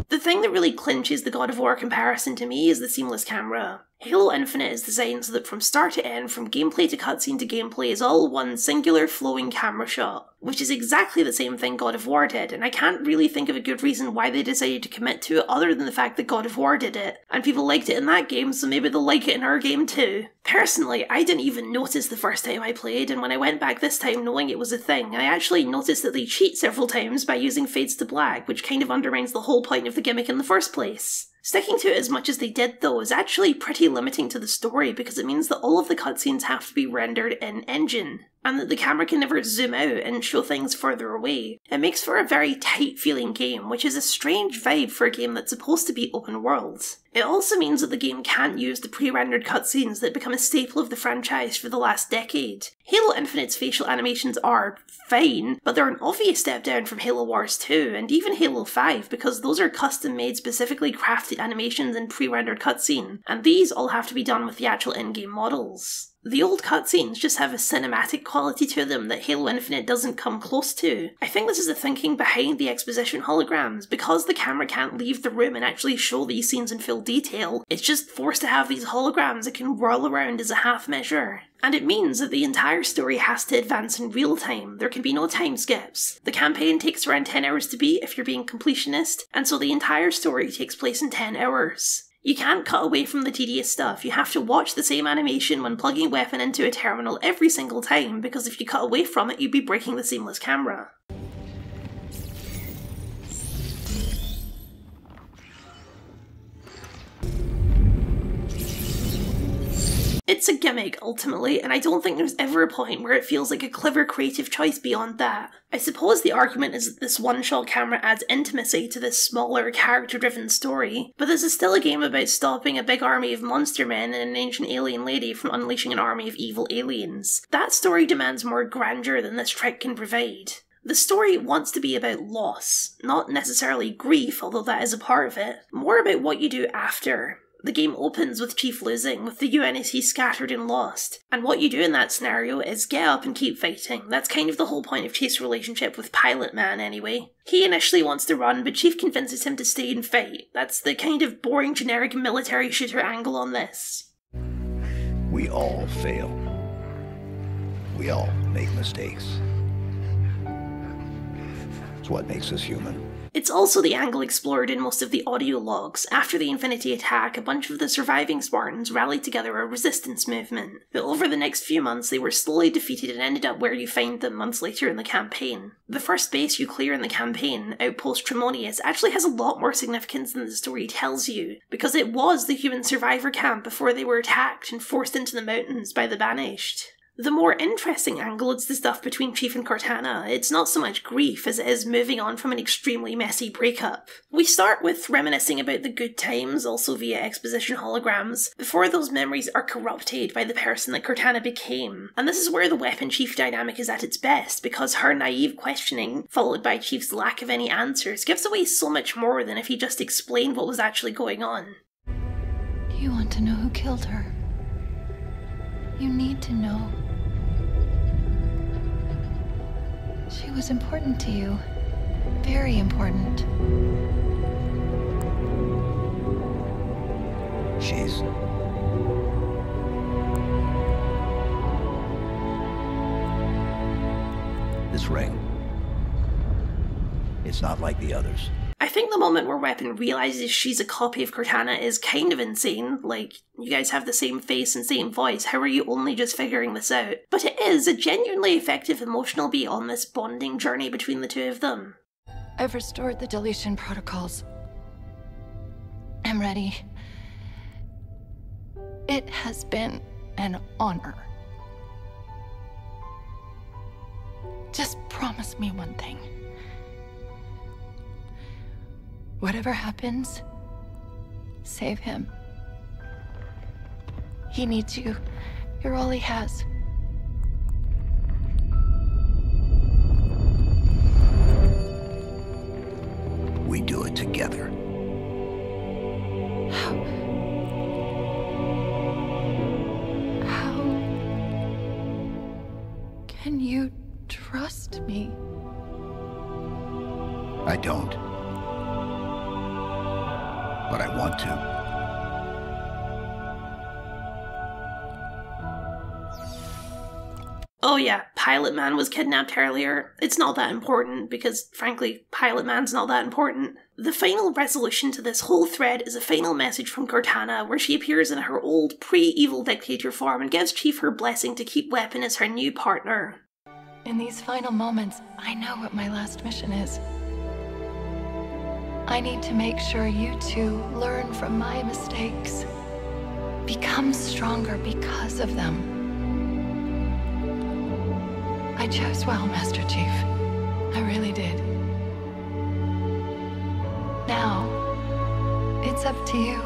The thing that really clinches the God of War comparison to me is the seamless camera. Halo Infinite is designed so that from start to end, from gameplay to cutscene to gameplay, is all one singular flowing camera shot, which is exactly the same thing God of War did, and I can't really think of a good reason why they decided to commit to it other than the fact that God of War did it, and people liked it in that game, so maybe they'll like it in our game too. Personally, I didn't even notice the first time I played, and when I went back this time knowing it was a thing, I actually noticed that they cheat several times by using fades to black, which kind of undermines the whole point of the gimmick in the first place. Sticking to it as much as they did, though, is actually pretty limiting to the story because it means that all of the cutscenes have to be rendered in-engine, and that the camera can never zoom out and show things further away. It makes for a very tight-feeling game, which is a strange vibe for a game that's supposed to be open world. It also means that the game can't use the pre-rendered cutscenes that become a staple of the franchise for the last decade. Halo Infinite's facial animations are fine, but they're an obvious step down from Halo Wars 2 and even Halo 5 because those are custom-made, specifically crafted animations and pre-rendered cutscene, and these all have to be done with the actual in-game models. The old cutscenes just have a cinematic quality to them that Halo Infinite doesn't come close to. I think this is the thinking behind the exposition holograms. Because the camera can't leave the room and actually show these scenes in full detail, it's just forced to have these holograms that can whirl around as a half measure. And it means that the entire story has to advance in real time. There can be no time skips. The campaign takes around 10 hours to beat if you're being completionist, and so the entire story takes place in 10 hours. You can't cut away from the tedious stuff. You have to watch the same animation when plugging a weapon into a terminal every single time, because if you cut away from it, you'd be breaking the seamless camera. It's a gimmick, ultimately, and I don't think there's ever a point where it feels like a clever creative choice beyond that. I suppose the argument is that this one-shot camera adds intimacy to this smaller, character-driven story, but this is still a game about stopping a big army of monster men and an ancient alien lady from unleashing an army of evil aliens. That story demands more grandeur than this trick can provide. The story wants to be about loss, not necessarily grief, although that is a part of it, more about what you do after. The game opens with Chief losing, with the UNSC scattered and lost, and what you do in that scenario is get up and keep fighting. That's kind of the whole point of Chief's relationship with Pilot Man anyway. He initially wants to run, but Chief convinces him to stay and fight. That's the kind of boring generic military shooter angle on this. We all fail. We all make mistakes. It's what makes us human. It's also the angle explored in most of the audio logs. After the Infinity attack, a bunch of the surviving Spartans rallied together a resistance movement, but over the next few months they were slowly defeated and ended up where you find them months later in the campaign. The first base you clear in the campaign, Outpost Tremonius, actually has a lot more significance than the story tells you, because it was the human survivor camp before they were attacked and forced into the mountains by the Banished. The more interesting angle is the stuff between Chief and Cortana. It's not so much grief as it is moving on from an extremely messy breakup. We start with reminiscing about the good times, also via exposition holograms, before those memories are corrupted by the person that Cortana became. And this is where the Weapon-Chief dynamic is at its best, because her naive questioning, followed by Chief's lack of any answers, gives away so much more than if he just explained what was actually going on. You want to know who killed her? You need to know. She was important to you. Very important. She's... this ring. It's not like the others. I think the moment where Weapon realizes she's a copy of Cortana is kind of insane. Like, you guys have the same face and same voice, how are you only just figuring this out? But it is a genuinely effective emotional beat on this bonding journey between the two of them. I've restored the deletion protocols. I'm ready. It has been an honor. Just promise me one thing. Whatever happens, save him. He needs you. You're all he has. We do it together. How can you trust me? I don't. But I want to. Oh yeah, Pilot Man was kidnapped earlier. It's not that important, because frankly, Pilot Man's not that important. The final resolution to this whole thread is a final message from Cortana, where she appears in her old, pre-evil dictator form and gives Chief her blessing to keep Weapon as her new partner. In these final moments, I know what my last mission is. I need to make sure you two learn from my mistakes. Become stronger because of them. I chose well, Master Chief. I really did. Now, it's up to you.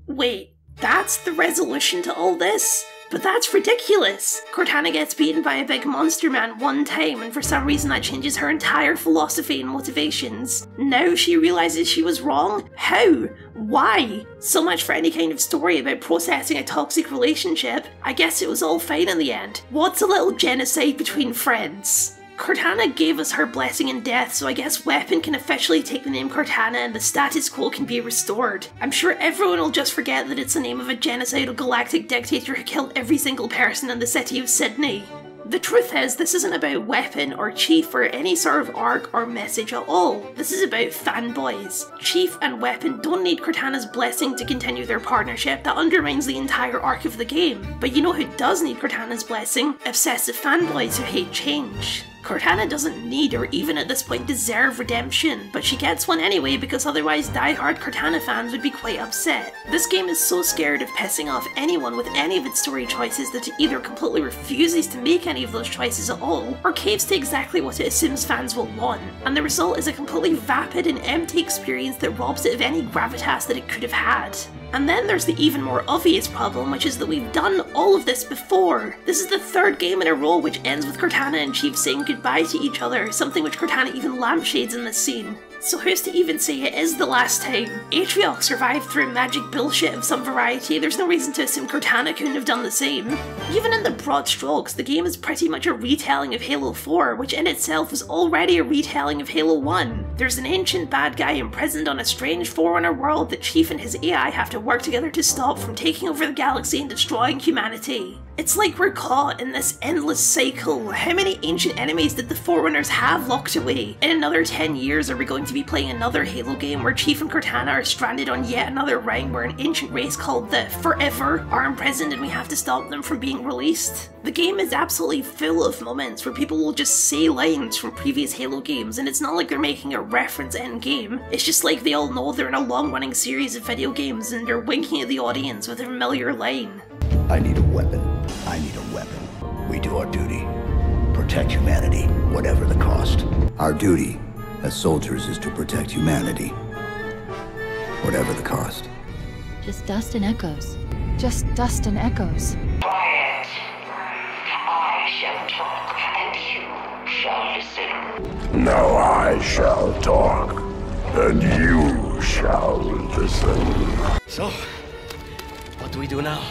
Wait, that's the resolution to all this? But that's ridiculous! Cortana gets beaten by a big monster man one time, and for some reason that changes her entire philosophy and motivations. Now she realizes she was wrong? How? Why? So much for any kind of story about processing a toxic relationship. I guess it was all fine in the end. What's a little genocide between friends? Cortana gave us her blessing in death, so I guess Weapon can officially take the name Cortana and the status quo can be restored. I'm sure everyone will just forget that it's the name of a genocidal galactic dictator who killed every single person in the city of Sydney. The truth is, this isn't about Weapon or Chief or any sort of arc or message at all. This is about fanboys. Chief and Weapon don't need Cortana's blessing to continue their partnership. That undermines the entire arc of the game. But you know who does need Cortana's blessing? Obsessive fanboys who hate change. Cortana doesn't need or even at this point deserve redemption, but she gets one anyway because otherwise die-hard Cortana fans would be quite upset. This game is so scared of pissing off anyone with any of its story choices that it either completely refuses to make any of those choices at all, or caves to exactly what it assumes fans will want, and the result is a completely vapid and empty experience that robs it of any gravitas that it could have had. And then there's the even more obvious problem, which is that we've done all of this before. This is the third game in a row which ends with Cortana and Chief saying goodbye to each other, something which Cortana even lampshades in this scene. So who's to even say it is the last time? Atriox survived through magic bullshit of some variety. There's no reason to assume Cortana couldn't have done the same. Even in the broad strokes, the game is pretty much a retelling of Halo 4, which in itself was already a retelling of Halo 1. There's an ancient bad guy imprisoned on a strange Forerunner world that Chief and his AI have to work together to stop from taking over the galaxy and destroying humanity. It's like we're caught in this endless cycle. How many ancient enemies did the Forerunners have locked away? In another 10 years are we going to be playing another Halo game where Chief and Cortana are stranded on yet another realm where an ancient race called the Forever are imprisoned and we have to stop them from being released? The game is absolutely full of moments where people will just say lines from previous Halo games, and it's not like they're making a reference in-game. It's just like they all know they're in a long-running series of video games and they're winking at the audience with a familiar line. I need a weapon. I need a weapon. We do our duty. Protect humanity, whatever the cost. Our duty as soldiers is to protect humanity, whatever the cost. Just dust and echoes. Just dust and echoes. Quiet. I shall talk, and you shall listen. Now I shall talk, and you shall listen. So, what do we do now?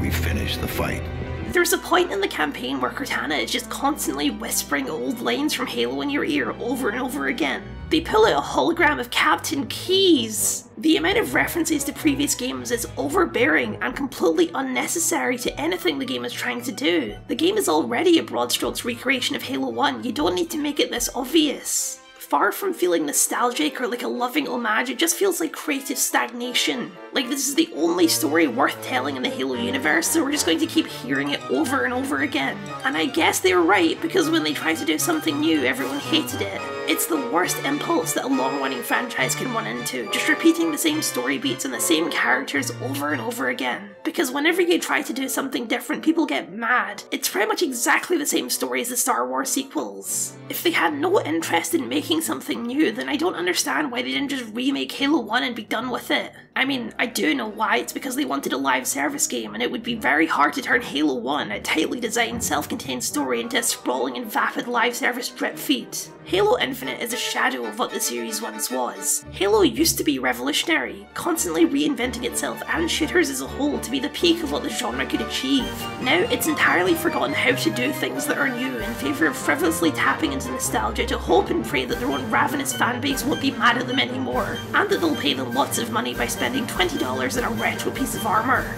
We finish the fight. There's a point in the campaign where Cortana is just constantly whispering old lines from Halo in your ear over and over again. They pull out a hologram of Captain Keyes. The amount of references to previous games is overbearing and completely unnecessary to anything the game is trying to do. The game is already a broad strokes recreation of Halo 1, you don't need to make it this obvious. Far from feeling nostalgic or like a loving homage, it just feels like creative stagnation. Like this is the only story worth telling in the Halo universe, so we're just going to keep hearing it over and over again. And I guess they were right, because when they tried to do something new, everyone hated it. It's the worst impulse that a long-running franchise can run into, just repeating the same story beats and the same characters over and over again. Because whenever you try to do something different, people get mad. It's pretty much exactly the same story as the Star Wars sequels. If they had no interest in making something new, then I don't understand why they didn't just remake Halo 1 and be done with it. I mean, I do know why. It's because they wanted a live service game, and it would be very hard to turn Halo 1, a tightly designed self-contained story, into a sprawling and vapid live service drip feed. Halo Infinite is a shadow of what the series once was. Halo used to be revolutionary, constantly reinventing itself and shooters as a whole to be the peak of what the genre could achieve. Now it's entirely forgotten how to do things that are new in favour of frivolously tapping into nostalgia to hope and pray that their own ravenous fanbase won't be mad at them anymore, and that they'll pay them lots of money by spending $20 on a retro piece of armour.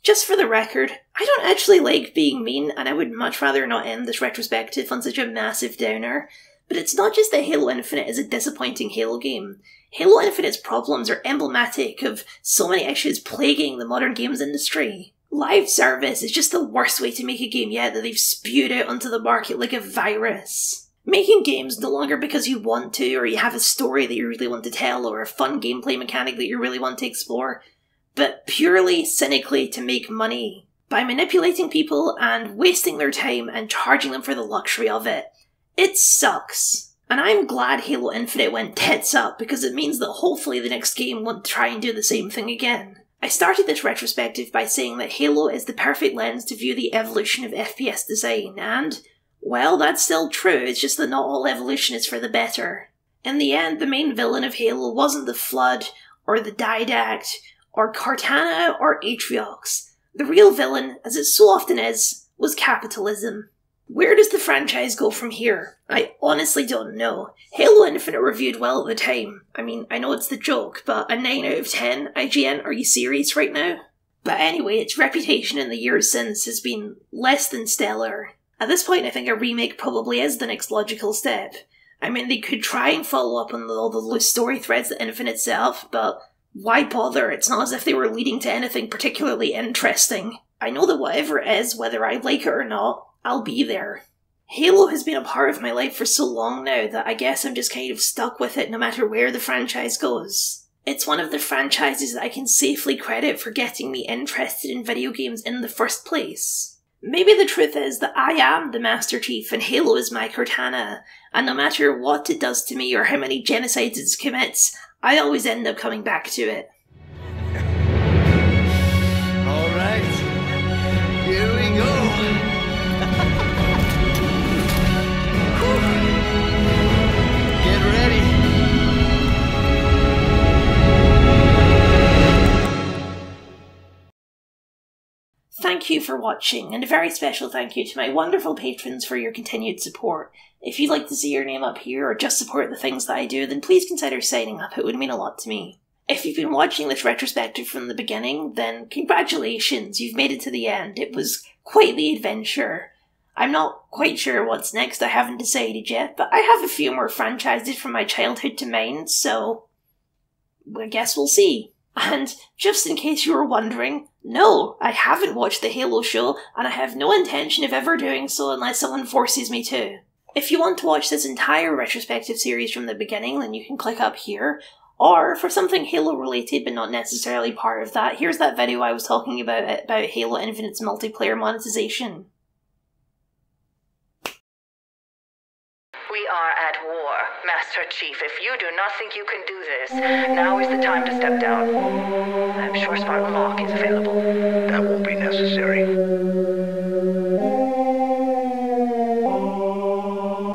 Just for the record, I don't actually like being mean, and I would much rather not end this retrospective on such a massive downer, but it's not just that Halo Infinite is a disappointing Halo game. Halo Infinite's problems are emblematic of so many issues plaguing the modern games industry. Live service is just the worst way to make a game yet that they've spewed out onto the market like a virus. Making games no longer because you want to, or you have a story that you really want to tell, or a fun gameplay mechanic that you really want to explore, but purely, cynically to make money. By manipulating people and wasting their time and charging them for the luxury of it. It sucks. And I'm glad Halo Infinite went tits up, because it means that hopefully the next game won't try and do the same thing again. I started this retrospective by saying that Halo is the perfect lens to view the evolution of FPS design, and, well, that's still true, it's just that not all evolution is for the better. In the end, the main villain of Halo wasn't the Flood, or the Didact, or Cortana, or Atriox. The real villain, as it so often is, was capitalism. Where does the franchise go from here? I honestly don't know. Halo Infinite reviewed well at the time. I mean, I know it's the joke, but a 9 out of 10, IGN, are you serious right now? But anyway, its reputation in the years since has been less than stellar. At this point, I think a remake probably is the next logical step. I mean, they could try and follow up on all the loose story threads that Infinite set up, but why bother? It's not as if they were leading to anything particularly interesting. I know that whatever it is, whether I like it or not, I'll be there. Halo has been a part of my life for so long now that I guess I'm just kind of stuck with it no matter where the franchise goes. It's one of the franchises that I can safely credit for getting me interested in video games in the first place. Maybe the truth is that I am the Master Chief and Halo is my Cortana, and no matter what it does to me or how many genocides it commits, I always end up coming back to it. Alright, here we go. Get ready. Thank you for watching, and a very special thank you to my wonderful patrons for your continued support. If you'd like to see your name up here or just support the things that I do, then please consider signing up, it would mean a lot to me. If you've been watching this retrospective from the beginning, then congratulations, you've made it to the end. It was quite the adventure. I'm not quite sure what's next, I haven't decided yet, but I have a few more franchises from my childhood to mind, so I guess we'll see. And just in case you were wondering, no, I haven't watched the Halo show, and I have no intention of ever doing so unless someone forces me to. If you want to watch this entire retrospective series from the beginning, then you can click up here, or for something Halo related but not necessarily part of that, here's that video I was talking about Halo Infinite's multiplayer monetization. We are at war, Master Chief. If you do not think you can do this, now is the time to step down. I'm sure Spartan Lock is available. That won't be necessary.